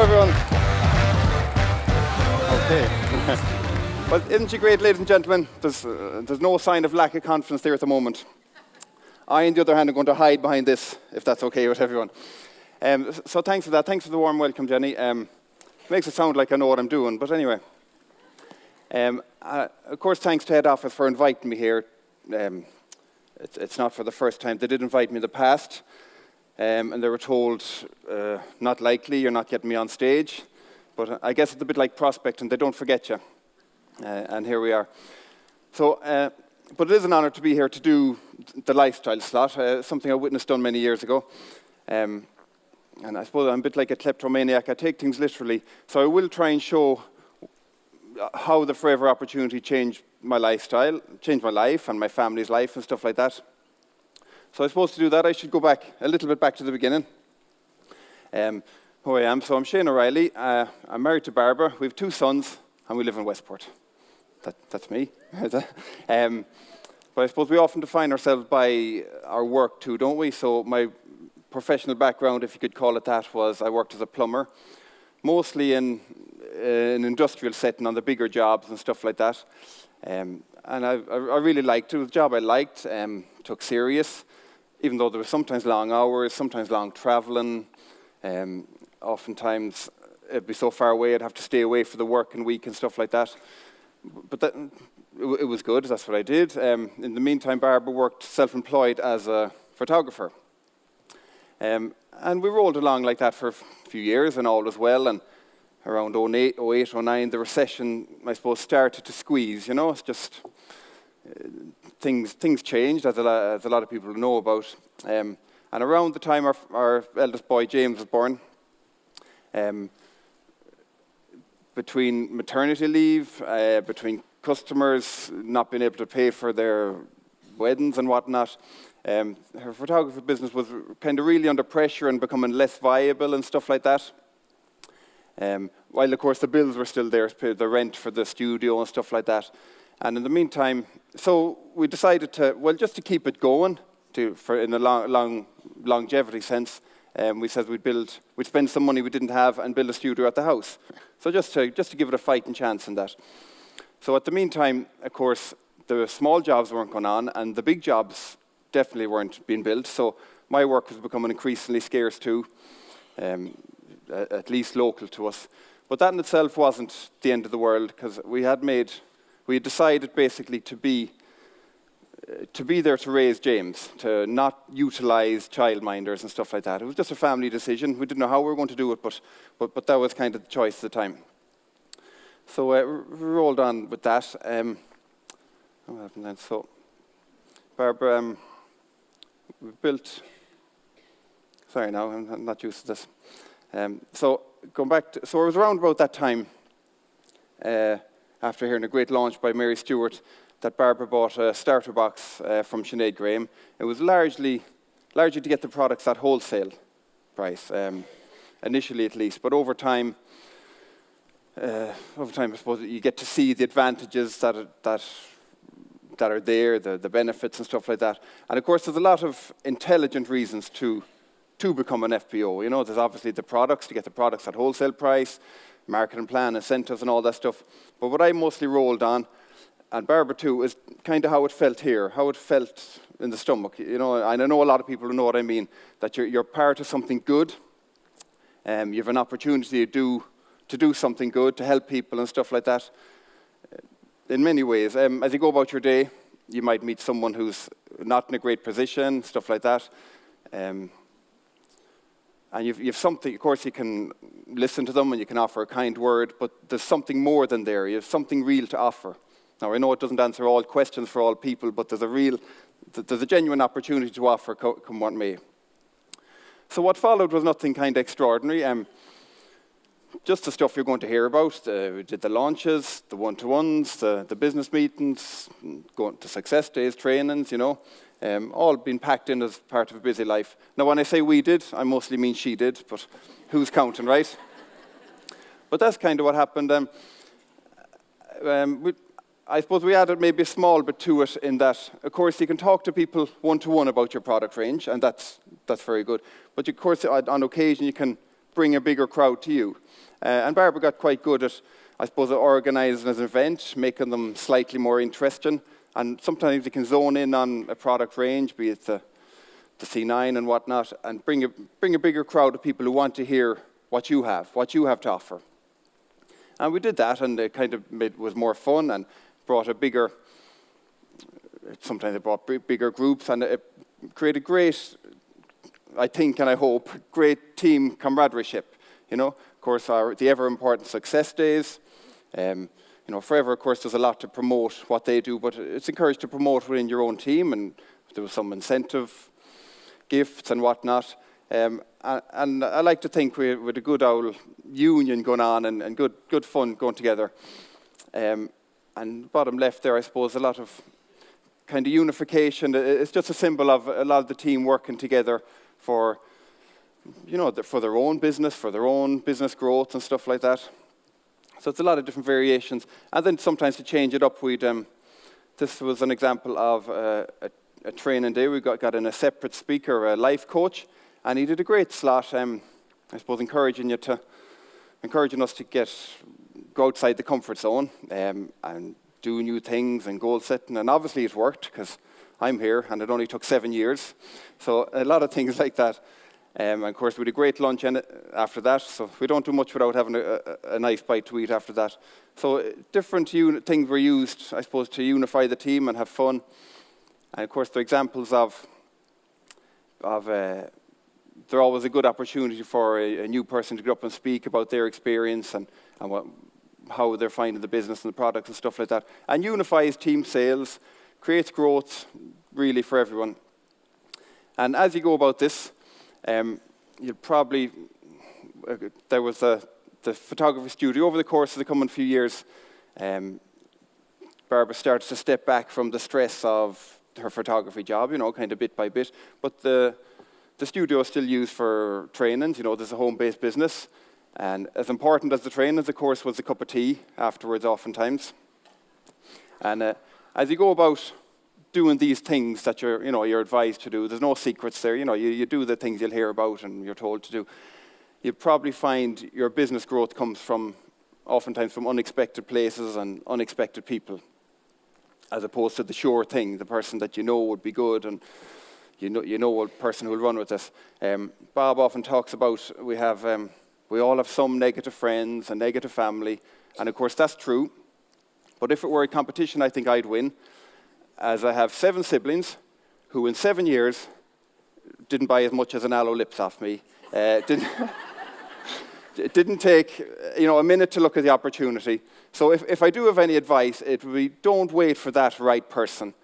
Hello, everyone. Okay. Well, isn't she great, ladies and gentlemen? There's no sign of lack of confidence there at the moment. I, on the other hand, am going to hide behind this, if that's okay with everyone. So thanks for that. Thanks for the warm welcome, Jenny. Makes it sound like I know what I'm doing, but anyway. Of course, thanks to head office for inviting me here. It's not for the first time. They did invite me in the past, and they were told, not likely, you're not getting me on stage. But I guess it's a bit like prospecting. They don't forget you. And here we are. So, but it is an honor to be here to do the lifestyle slot, something I witnessed done many years ago. And I suppose I'm a bit like a kleptomaniac. I take things literally. So I will try and show how the forever opportunity changed my lifestyle, changed my life and my family's life and stuff like that. So I suppose to do that, I should go back a little bit back to the beginning. Who I am. So I'm Shane O'Reilly. I'm married to Barbara. We have 2 sons, and we live in Westport. That's me. But I suppose we often define ourselves by our work too, don't we? So my professional background, if you could call it that, was I worked as a plumber, mostly in an industrial setting on the bigger jobs and stuff like that. And I really liked it. It was a job I liked, took serious, even though there were sometimes long hours, sometimes long traveling. Oftentimes it'd be so far away I'd have to stay away for the working week and stuff like that. But it was good, that's what I did. In the meantime, Barbara worked self-employed as a photographer. And we rolled along like that for a few years, and all was well. And around 08, 09, the recession, I suppose, started to squeeze. You know, it's just things changed, as a lot of people know about. And around the time our eldest boy James was born, between maternity leave, between customers not being able to pay for their weddings and whatnot, her photography business was kind of really under pressure and becoming less viable and stuff like that. While, of course, the bills were still there, the rent for the studio and stuff like that. And in the meantime, so we decided to, well, just to keep it going, in a long longevity sense, we said we'd spend some money we didn't have and build a studio at the house. So just to give it a fighting chance in that. So at the meantime, of course, the small jobs weren't going on, and the big jobs definitely weren't being built. So my work was becoming increasingly scarce too, at least local to us. But that in itself wasn't the end of the world, because we had decided basically to be there to raise James, to not utilize childminders and stuff like that. It was just a family decision. We didn't know how we were going to do it, but that was kind of the choice at the time. So we rolled on with that. What happened then? So, Barbara, we built. Sorry, now I'm not used to this. So going back, so it was around about that time, after hearing a great launch by Mary Stewart, that Barbara bought a starter box from Sinead Graham. It was largely to get the products at wholesale price, initially at least. But over time, I suppose you get to see the advantages that are there, the benefits and stuff like that. And of course, there's a lot of intelligent reasons to become an FPO. You know, there's obviously the products, to get the products at wholesale price, marketing plan, incentives and all that stuff. But what I mostly rolled on, and Barbara too, is kind of how it felt here, how it felt in the stomach. You know, and I know a lot of people know what I mean, that you're part of something good. You have an opportunity to do something good, to help people and stuff like that. In many ways, as you go about your day, you might meet someone who's not in a great position, stuff like that. And you've something, of course, you can listen to them and you can offer a kind word, but there's something more than there. You have something real to offer. Now, I know it doesn't answer all questions for all people, but there's a genuine opportunity to offer, come what may. So what followed was nothing kind of extraordinary. Just the stuff you're going to hear about. We did the launches, the one-to-ones, the business meetings, going to success days, trainings, you know, all been packed in as part of a busy life. Now, when I say we did, I mostly mean she did, but who's counting, right? But that's kind of what happened. I suppose we added maybe a small bit to it in that, of course, you can talk to people one-to-one about your product range, and that's very good. But of course, on occasion, you can bring a bigger crowd to you. And Barbara got quite good at, I suppose, organising an event, making them slightly more interesting. And sometimes you can zone in on a product range, be it the C9 and whatnot, and bring a bigger crowd of people who want to hear what you have to offer. And we did that, and it kind of was more fun and brought a bigger, sometimes it brought bigger groups, and it created great, I think and I hope, great team camaraderie. Of course, the ever-important success days. Forever, of course, there's a lot to promote what they do, but it's encouraged to promote within your own team, and there was some incentive gifts and whatnot. And I like to think with a good old union going on and good fun going together. And bottom left there, I suppose, a lot of kind of unification. It's just a symbol of a lot of the team working together for their own business growth and stuff like that. So it's a lot of different variations. And then sometimes to change it up, this was an example of a training day. We got in a separate speaker, a life coach, and he did a great slot, I suppose, encouraging us to go outside the comfort zone and do new things and goal setting. And obviously it worked, because I'm here, and it only took 7 years. So a lot of things like that. And of course, we had a great lunch after that, so we don't do much without having a nice bite to eat after that. So different things were used, I suppose, to unify the team and have fun. And of course, the examples of they're always a good opportunity for a new person to get up and speak about their experience and how they're finding the business and the products and stuff like that. And unifies team sales, creates growth, really, for everyone. And as you go about this, you'll probably, there was the photography studio. Over the course of the coming few years, Barbara started to step back from the stress of her photography job, kind of bit by bit. But the studio is still used for trainings. There's a home-based business. And as important as the trainings, of course, was a cup of tea afterwards, oftentimes. And as you go about doing these things that you're advised to do, there's no secrets there. You do the things you'll hear about and you're told to do. You'll probably find your business growth comes oftentimes from unexpected places and unexpected people, as opposed to the sure thing, the person that would be good and a person who will run with this. Bob often talks about we all have some negative friends and negative family, and of course that's true. But if it were a competition, I think I'd win, as I have 7 siblings who in 7 years didn't buy as much as an aloe lips off me. It didn't take a minute to look at the opportunity. So if I do have any advice, it would be, don't wait for that right person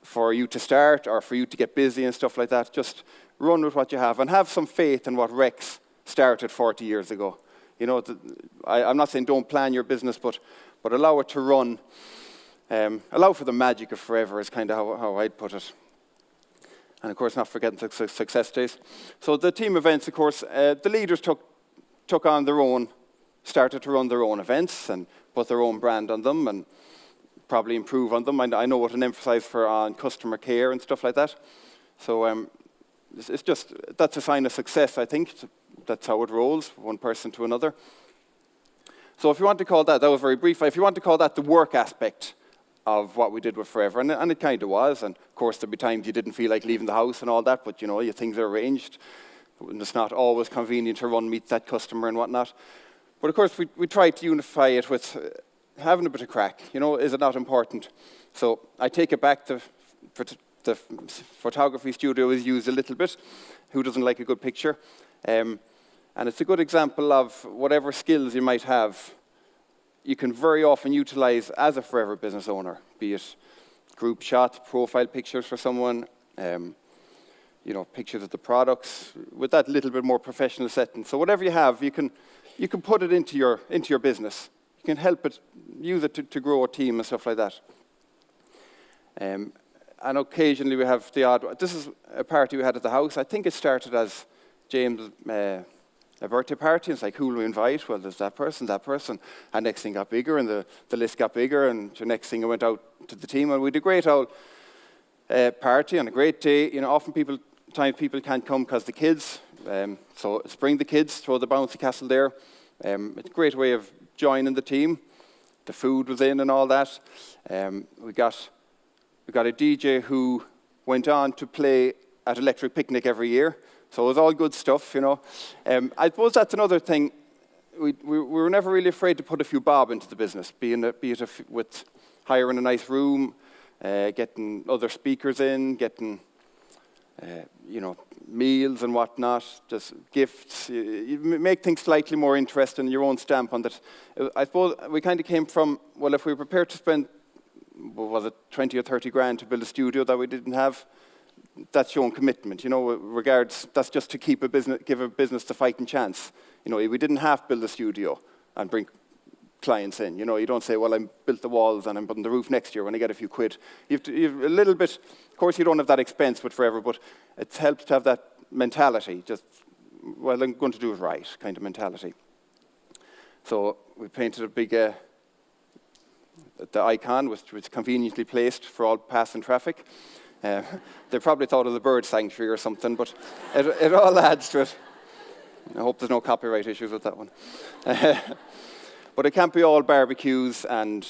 for you to start or for you to get busy and stuff like that. Just run with what you have and have some faith in what Rex started 40 years ago. I'm not saying don't plan your business, but allow it to run. Allow for the magic of forever is kind of how I'd put it. And of course, not forgetting success days. So the team events, of course, the leaders took on started to run their own events and put their own brand on them and probably improve on them. I know what an emphasis on customer care and stuff like that. So that's a sign of success, I think. That's how it rolls, one person to another. So if you want to call that was very brief. If you want to call that the work aspect of what we did with Forever, and it kind of was. And of course, there'd be times you didn't feel like leaving the house and all that, but your things are arranged. And it's not always convenient to meet that customer and whatnot. But of course, we tried to unify it with having a bit of crack. Is it not important? So I take it back. The photography studio is used a little bit. Who doesn't like a good picture? And it's a good example of whatever skills you might have, you can very often utilize as a Forever business owner, be it group shots, profile pictures for someone, pictures of the products, with that little bit more professional setting. So whatever you have, you can put it into your business. You can help it, use it to grow a team and stuff like that. And occasionally we have the odd. This is a party we had at the house. I think it started as James' a birthday party. It's like, who will we invite? Well, there's that person. And next thing got bigger, and the list got bigger, and the next thing I went out to the team, and we had a great old party on a great day. Often people can't come because the kids So it's bring the kids, throw the bouncy castle there. It's a great way of joining the team. The food was in and all that. We got a DJ who went on to play at Electric Picnic every year. So it was all good stuff, you know. I suppose that's another thing. We were never really afraid to put a few bob into the business, be it with hiring a nice room, getting other speakers in, getting meals and whatnot, just gifts. You make things slightly more interesting, your own stamp on that. I suppose we kind of came from, well, if we were prepared to spend, what was it, 20 or 30 grand to build a studio that we didn't have, that's showing commitment, you know, that's just to give a business the fighting chance. You know, we didn't have to build a studio and bring clients in. You know, you don't say, well, I built the walls and I'm putting the roof next year when I get a few quid. You have a little bit, of course you don't have that expense but forever, but it helps to have that mentality, just, well, I'm going to do it right kind of mentality. So we painted a big, the icon was conveniently placed for all passing traffic. They probably thought of the bird sanctuary or something, but it all adds to it. I hope there's no copyright issues with that one. But it can't be all barbecues and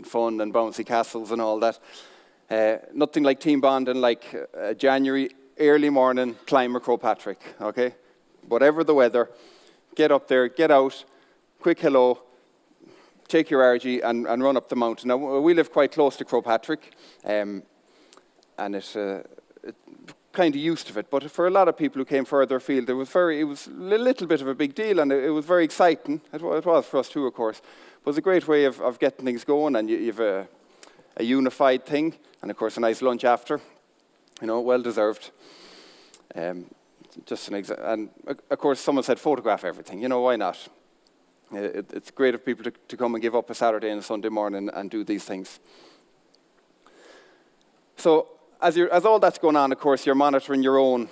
fun and bouncy castles and all that. Nothing like team bonding, like January, early morning, climb Croagh Patrick, okay? Whatever the weather, get up there, get out, quick hello, take your RG and run up the mountain. Now, we live quite close to Croagh Patrick, and it kind of used to it, but for a lot of people who came further afield, it was a little bit of a big deal, and it was very exciting. It was for us too, of course. But it was a great way of getting things going, and you have a unified thing, and of course a nice lunch after, you know, well deserved. Just an and of course someone said photograph everything. You know, why not? It's great of people to come and give up a Saturday and a Sunday morning and do these things. So as all that's going on, of course, you're monitoring your own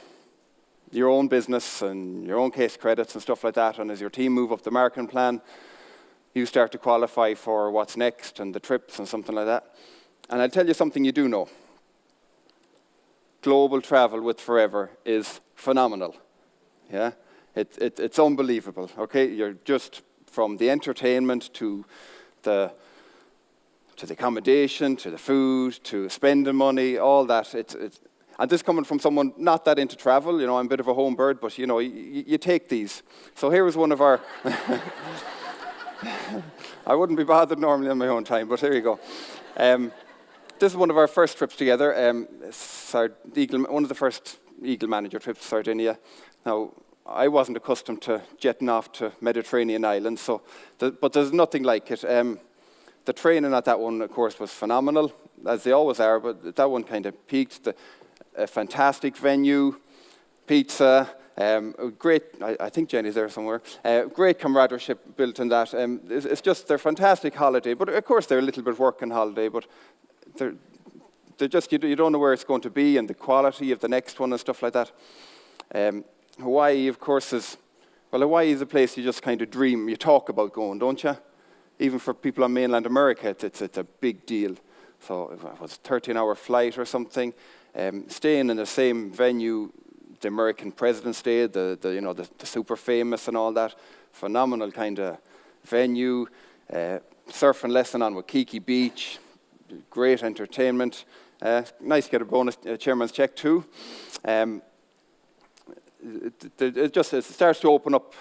business and your own case credits and stuff like that. And as your team move up the marketing plan, you start to qualify for what's next and the trips and something like that. And I'll tell you something you do know. Global travel with Forever is phenomenal. Yeah, it's unbelievable. Okay, you're just from the entertainment to the accommodation, to the food, to spending money, all that. And this coming from someone not that into travel, you know, I'm a bit of a home bird, but you know, you take these. So here was one of our, I wouldn't be bothered normally on my own time, but here you go. This is one of our first trips together, one of the first Eagle Manager trips to Sardinia. Now, I wasn't accustomed to jetting off to Mediterranean islands, but there's nothing like it. The training at that one, of course, was phenomenal, as they always are, but that one kind of peaked. A fantastic venue, pizza, great, I think Jenny's there somewhere, great camaraderie built in that. It's just, they're fantastic holiday, but of course they're a little bit working holiday, but they're just, you don't know where it's going to be and the quality of the next one and stuff like that. Hawaii, of course, Hawaii is a place you just kind of dream, you talk about going, don't you? Even for people on mainland America, it's a big deal. So it was a 13-hour flight or something. Staying in the same venue the American president stayed, the super famous and all that. Phenomenal kind of venue. Surfing lesson on Waikiki Beach. Great entertainment. Nice to get a bonus chairman's check too. It starts to open up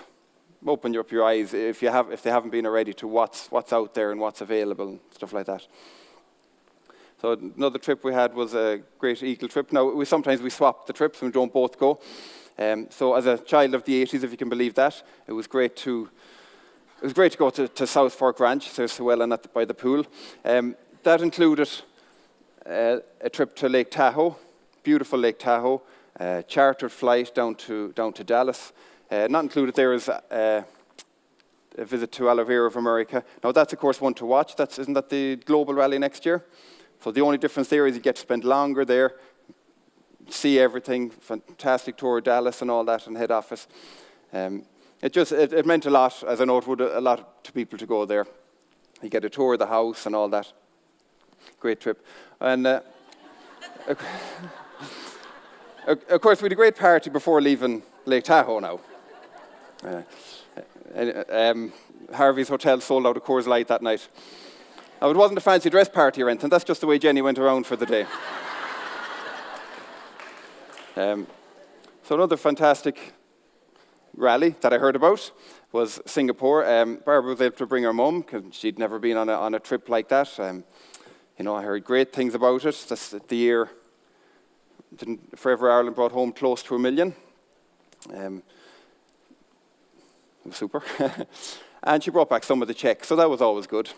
your eyes if they haven't been already to what's out there and what's available and stuff like that. So another trip we had was a great Eagle trip. Now sometimes we swap the trips and we don't both go. So as a child of the 80s, if you can believe that, it was great to go to South Fork Ranch, so Llewellyn by the pool. That included a trip to Lake Tahoe, beautiful Lake Tahoe, chartered flight down to Dallas. Not included there is a visit to Oliveira of America. Now that's of course one to watch. Isn't that the global rally next year? So the only difference there is you get to spend longer there, see everything, fantastic tour of Dallas and all that, and head office. It meant a lot, as I know it would a lot to people to go there. You get a tour of the house and all that. Great trip. And Of course, we had a great party before leaving Lake Tahoe now. Harvey's Hotel sold out of Coors Light that night. Now, it wasn't a fancy dress party or anything. That's just the way Jenny went around for the day. So another fantastic rally that I heard about was Singapore. Barbara was able to bring her mum because she'd never been on a trip like that. I heard great things about it. That's the year Forever Ireland brought home close to $1 million. It was super. And she brought back some of the checks, so that was always good.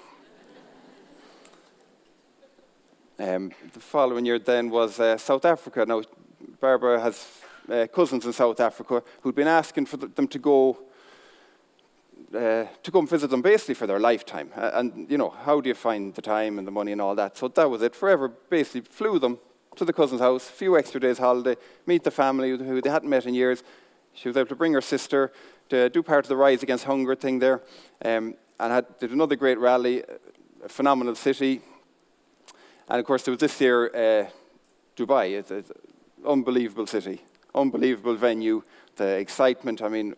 The following year then was South Africa. Now, Barbara has cousins in South Africa who'd been asking for them to go and visit them basically for their lifetime. And, how do you find the time and the money and all that? So that was it. Forever basically flew them to the cousin's house, a few extra days holiday, meet the family who they hadn't met in years. She was able to bring her sister to do part of the Rise Against Hunger thing there, and did another great rally, a phenomenal city. And of course, there was this year, Dubai. It's an unbelievable city, unbelievable venue, the excitement. I mean,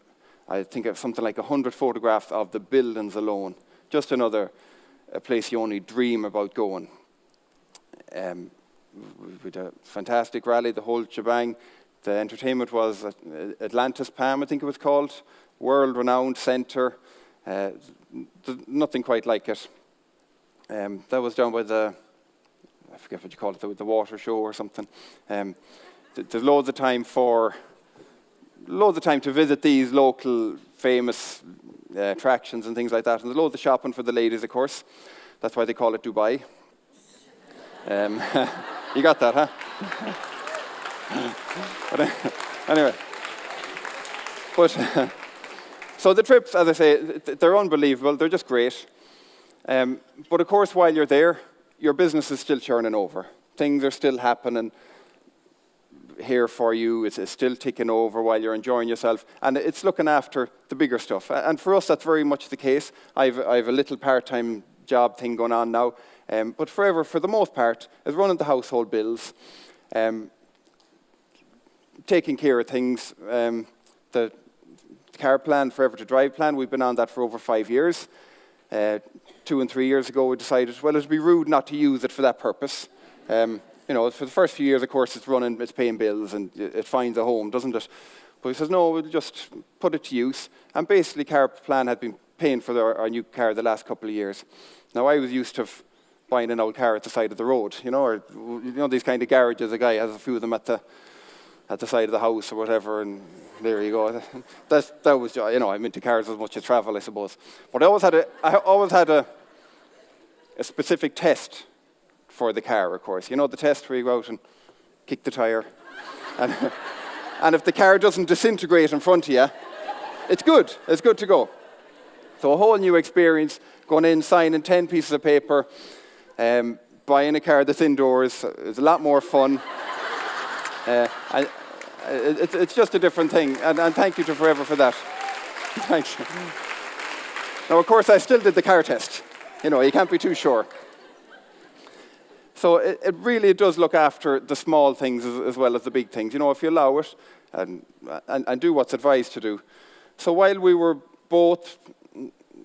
I think of something like 100 photographs of the buildings alone. Just a place you only dream about going. We had a fantastic rally, the whole shebang. The entertainment was Atlantis Palm, I think it was called, world-renowned centre. Nothing quite like it. That was down by I forget what you call it, the water show or something. There's loads of time to visit these local famous attractions and things like that. And there's loads of shopping for the ladies, of course. That's why they call it Dubai. You got that, huh? Anyway. So the trips, as I say, they're unbelievable. They're just great. But of course, while you're there, your business is still churning over. Things are still happening here for you. It's still ticking over while you're enjoying yourself. And it's looking after the bigger stuff. And for us, that's very much the case. I have a little part-time job thing going on now. But Forever, for the most part, is running the household bills, taking care of things. The Careplan, Forever to Drive plan, we've been on that for over 5 years. 2 and 3 years ago, we decided, well, it'd be rude not to use it for that purpose. For the first few years, of course, it's running, it's paying bills, and it finds a home, doesn't it? But he says, no, we'll just put it to use. And basically, Careplan had been paying for our new car the last couple of years. Now, I was used to buying an old car at the side of the road, or these kind of garages. A guy has a few of them at the side of the house or whatever, and there you go. That was, I'm into cars as much as travel, I suppose. But I always had a specific test for the car, of course. The test where you go out and kick the tire, and if the car doesn't disintegrate in front of you, it's good. It's good to go. So a whole new experience, going in, signing 10 pieces of paper, buying a car that's indoors is a lot more fun. It's just a different thing, and thank you to Forever for that. Thanks. Now, of course, I still did the car test. You can't be too sure. So it really does look after the small things as well as the big things, if you allow it and do what's advised to do. So while we were both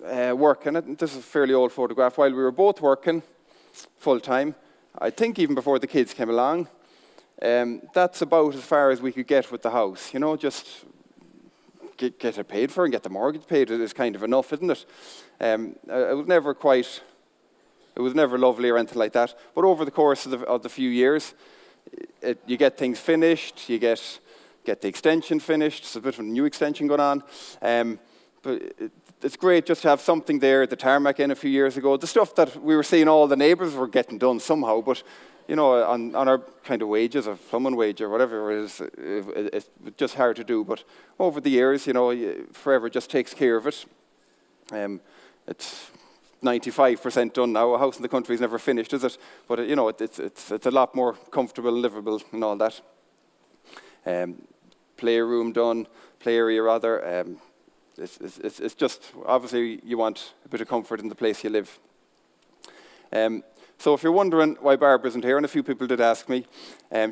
working, and this is a fairly old photograph, while we were both working full-time, I think even before the kids came along, that's about as far as we could get with the house. Just get it paid for and get the mortgage paid is kind of enough, isn't it? It was never lovely or anything like that. But over the course of the few years, you get things finished, you get the extension finished. It's a bit of a new extension going on. But it's great just to have something there, the tarmac in a few years ago. The stuff that we were seeing all the neighbours were getting done somehow, but on our kind of wages, or plumbing wage or whatever it is, it's just hard to do. But over the years, Forever just takes care of it. It's 95% done now. A house in the country is never finished, is it? But it's a lot more comfortable, livable, and all that. Playroom done, play area rather. It's just, obviously, you want a bit of comfort in the place you live. So if you're wondering why Barbara isn't here, and a few people did ask me,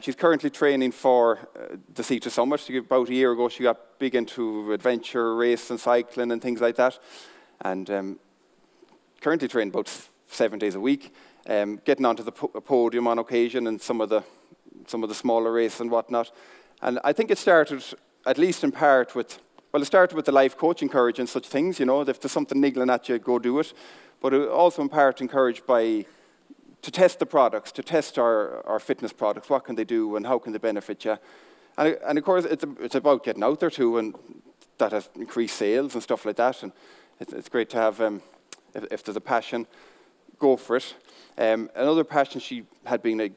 she's currently training for the C2 Summit. About a year ago, she got big into adventure, race and cycling and things like that. And currently training about 7 days a week, getting onto the podium on occasion and some of the smaller races and whatnot. And I think it started, at least in part, with the life coach encouraging such things, you know, if there's something niggling at you, go do it. But it also in part encouraged to test the products, to test our fitness products. What can they do and how can they benefit you? And of course, it's about getting out there too, and that has increased sales and stuff like that. And it's great to have, if there's a passion, go for it. Another passion she had been,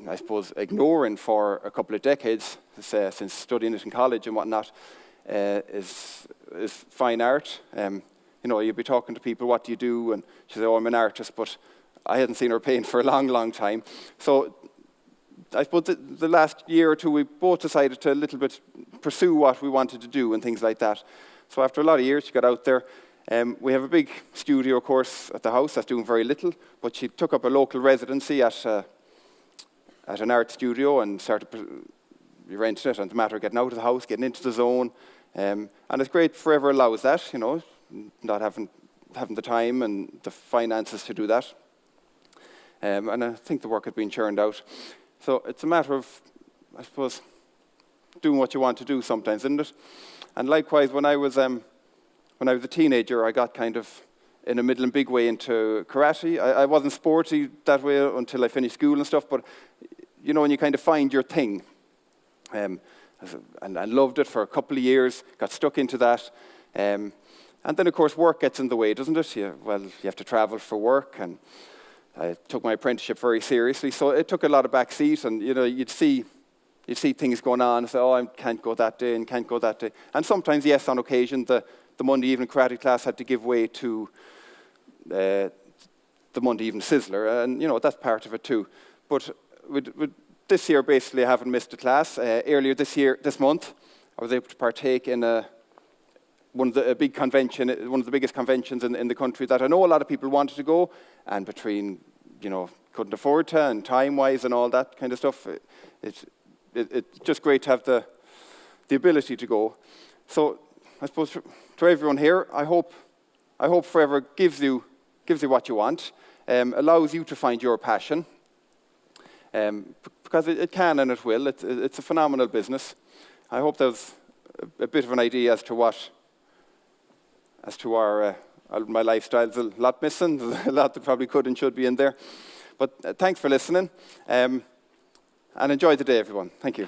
I suppose, ignoring for a couple of decades, since studying it in college and whatnot, is fine art. You know, you'll be talking to people, what do you do? And she said, oh, I'm an artist, but I hadn't seen her paint for a long, long time. So I suppose the last year or two, we both decided to a little bit pursue what we wanted to do and things like that. So after a lot of years, she got out there. We have a big studio, of course, at the house that's doing very little, but she took up a local residency at an art studio and started renting it, and it's a matter of getting out of the house, getting into the zone. And it's great, forever allows that, you know, not having the time and the finances to do that. And I think the work had been churned out. So it's a matter of, I suppose, doing what you want to do sometimes, isn't it? And likewise, when I was a teenager, I got kind of in a middle and big way into karate. I wasn't sporty that way until I finished school and stuff, but you know, when you kind of find your thing. And I loved it for a couple of years, got stuck into that. And then, of course, work gets in the way, doesn't it? You have to travel for work, and I took my apprenticeship very seriously, so it took a lot of backseat, and you know, you'd see things going on, and say, oh, I can't go that day, and can't go that day. And sometimes, yes, on occasion, the Monday evening karate class had to give way to the Monday evening sizzler, and you know, that's part of it too. But with this year, basically, I haven't missed a class. Earlier this month, I was able to partake in one of the biggest conventions in the country that I know a lot of people wanted to go, and between, you know, couldn't afford to, and time-wise and all that kind of stuff, it's just great to have the ability to go. So I suppose to everyone here, I hope Forever gives you what you want, allows you to find your passion, because it can and it will. It's a phenomenal business. I hope there's a bit of an idea as to our my lifestyle's a lot missing. There's a lot that probably could and should be in there. But thanks for listening, and enjoy the day, everyone. Thank you.